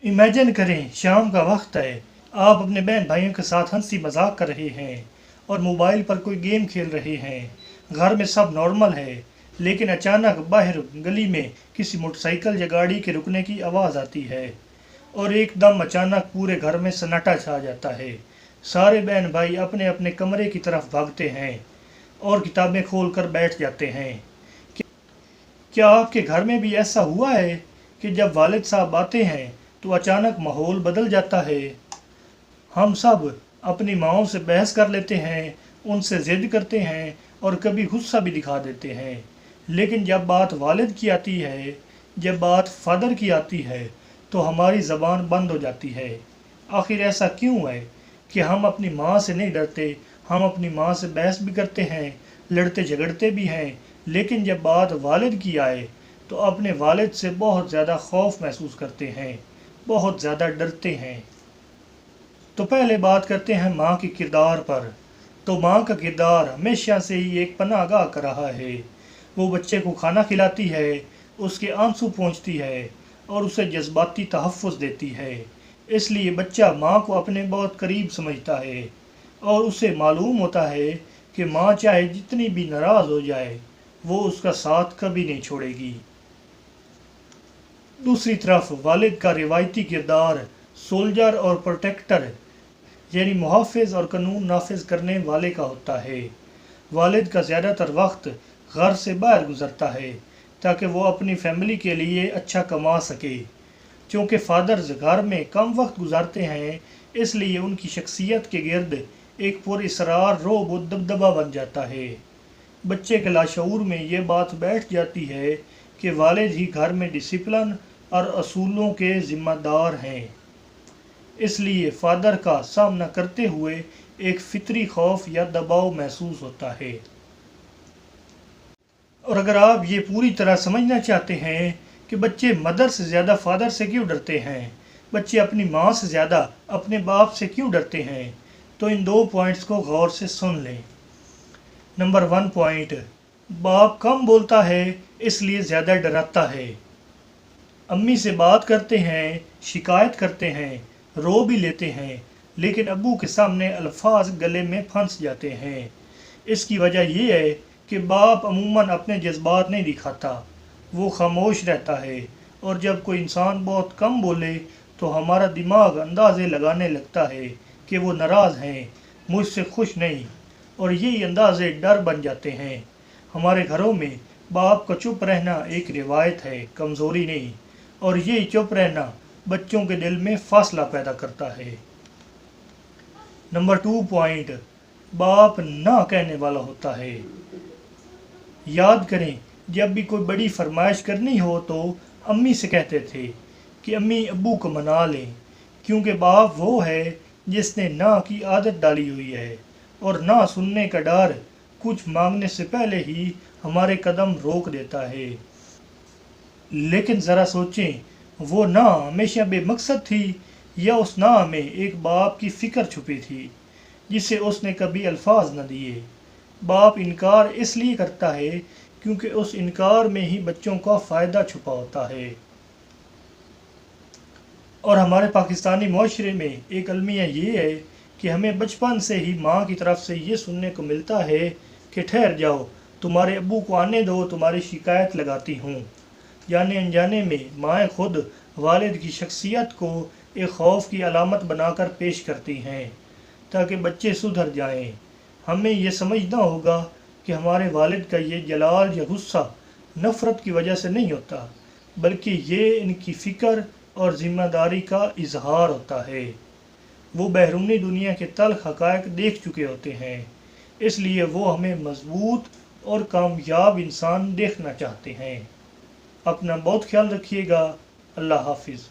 Imagine کریں شام کا وقت ہے، آپ اپنے بہن بھائیوں کے ساتھ ہنسی مذاق کر رہے ہیں اور موبائل پر کوئی گیم کھیل رہے ہیں، گھر میں سب نارمل ہے، لیکن اچانک باہر گلی میں کسی موٹر سائیکل یا گاڑی کے رکنے کی آواز آتی ہے اور ایک دم اچانک پورے گھر میں سناٹا چھا جاتا ہے۔ سارے بہن بھائی اپنے اپنے کمرے کی طرف بھاگتے ہیں اور کتابیں کھول کر بیٹھ جاتے ہیں۔ کیا آپ کے گھر میں بھی ایسا ہوا ہے کہ جب والد صاحب آتے ہیں تو اچانک ماحول بدل جاتا ہے؟ ہم سب اپنی ماؤں سے بحث کر لیتے ہیں، ان سے ضد کرتے ہیں اور کبھی غصہ بھی دکھا دیتے ہیں، لیکن جب بات والد کی آتی ہے، جب بات فادر کی آتی ہے تو ہماری زبان بند ہو جاتی ہے۔ آخر ایسا کیوں ہے کہ ہم اپنی ماں سے نہیں ڈرتے؟ ہم اپنی ماں سے بحث بھی کرتے ہیں، لڑتے جھگڑتے بھی ہیں، لیکن جب بات والد کی آئے تو اپنے والد سے بہت زیادہ خوف محسوس کرتے ہیں، بہت زیادہ ڈرتے ہیں۔ تو پہلے بات کرتے ہیں ماں کے کردار پر۔ تو ماں کا کردار ہمیشہ سے ہی ایک پناہ گاہ کا رہا ہے۔ وہ بچے کو کھانا کھلاتی ہے، اس کے آنسو پونچھتی ہے اور اسے جذباتی تحفظ دیتی ہے۔ اس لیے بچہ ماں کو اپنے بہت قریب سمجھتا ہے اور اسے معلوم ہوتا ہے کہ ماں چاہے جتنی بھی ناراض ہو جائے وہ اس کا ساتھ کبھی نہیں چھوڑے گی۔ دوسری طرف والد کا روایتی کردار سولجر اور پروٹیکٹر یعنی محافظ اور قانون نافذ کرنے والے کا ہوتا ہے۔ والد کا زیادہ تر وقت گھر سے باہر گزرتا ہے تاکہ وہ اپنی فیملی کے لیے اچھا کما سکے۔ چونکہ فادرز گھر میں کم وقت گزارتے ہیں، اس لیے ان کی شخصیت کے گرد ایک پر اسرار رعب و دبدبہ بن جاتا ہے۔ بچے کے لاشعور میں یہ بات بیٹھ جاتی ہے کہ والد ہی گھر میں ڈسپلن اور اصولوں کے ذمہ دار ہیں۔ اس لیے فادر کا سامنا کرتے ہوئے ایک فطری خوف یا دباؤ محسوس ہوتا ہے۔ اور اگر آپ یہ پوری طرح سمجھنا چاہتے ہیں کہ بچے مدر سے زیادہ فادر سے کیوں ڈرتے ہیں، بچے اپنی ماں سے زیادہ اپنے باپ سے کیوں ڈرتے ہیں، تو ان دو پوائنٹس کو غور سے سن لیں۔ نمبر 1 پوائنٹ، باپ کم بولتا ہے اس لیے زیادہ ڈراتا ہے۔ امی سے بات کرتے ہیں، شکایت کرتے ہیں، رو بھی لیتے ہیں، لیکن ابو کے سامنے الفاظ گلے میں پھنس جاتے ہیں۔ اس کی وجہ یہ ہے کہ باپ عموماً اپنے جذبات نہیں دکھاتا، وہ خاموش رہتا ہے، اور جب کوئی انسان بہت کم بولے تو ہمارا دماغ اندازے لگانے لگتا ہے کہ وہ ناراض ہیں، مجھ سے خوش نہیں، اور یہی اندازے ڈر بن جاتے ہیں۔ ہمارے گھروں میں باپ کا چپ رہنا ایک روایت ہے، کمزوری نہیں، اور یہی چپ رہنا بچوں کے دل میں فاصلہ پیدا کرتا ہے۔ نمبر 2 پوائنٹ، باپ نہ کہنے والا ہوتا ہے۔ یاد کریں جب بھی کوئی بڑی فرمائش کرنی ہو تو امی سے کہتے تھے کہ امی ابو کو منا لیں، کیونکہ باپ وہ ہے جس نے نہ کی عادت ڈالی ہوئی ہے، اور نہ سننے کا ڈر کچھ مانگنے سے پہلے ہی ہمارے قدم روک دیتا ہے۔ لیکن ذرا سوچیں، وہ نہ ہمیشہ بے مقصد تھی یا اس نہ میں ایک باپ کی فکر چھپی تھی جسے اس نے کبھی الفاظ نہ دیے۔ باپ انکار اس لیے کرتا ہے کیونکہ اس انکار میں ہی بچوں کا فائدہ چھپا ہوتا ہے۔ اور ہمارے پاکستانی معاشرے میں ایک المیہ یہ ہے کہ ہمیں بچپن سے ہی ماں کی طرف سے یہ سننے کو ملتا ہے کہ ٹھہر جاؤ، تمہارے ابو کو آنے دو، تمہاری شکایت لگاتی ہوں۔ جانے انجانے میں مائیں خود والد کی شخصیت کو ایک خوف کی علامت بنا کر پیش کرتی ہیں تاکہ بچے سدھر جائیں۔ ہمیں یہ سمجھنا ہوگا کہ ہمارے والد کا یہ جلال یا غصہ نفرت کی وجہ سے نہیں ہوتا، بلکہ یہ ان کی فکر اور ذمہ داری کا اظہار ہوتا ہے۔ وہ بیرونی دنیا کے تلخ حقائق دیکھ چکے ہوتے ہیں، اس لیے وہ ہمیں مضبوط اور کامیاب انسان دیکھنا چاہتے ہیں۔ اپنا بہت خیال رکھیے گا۔ اللہ حافظ۔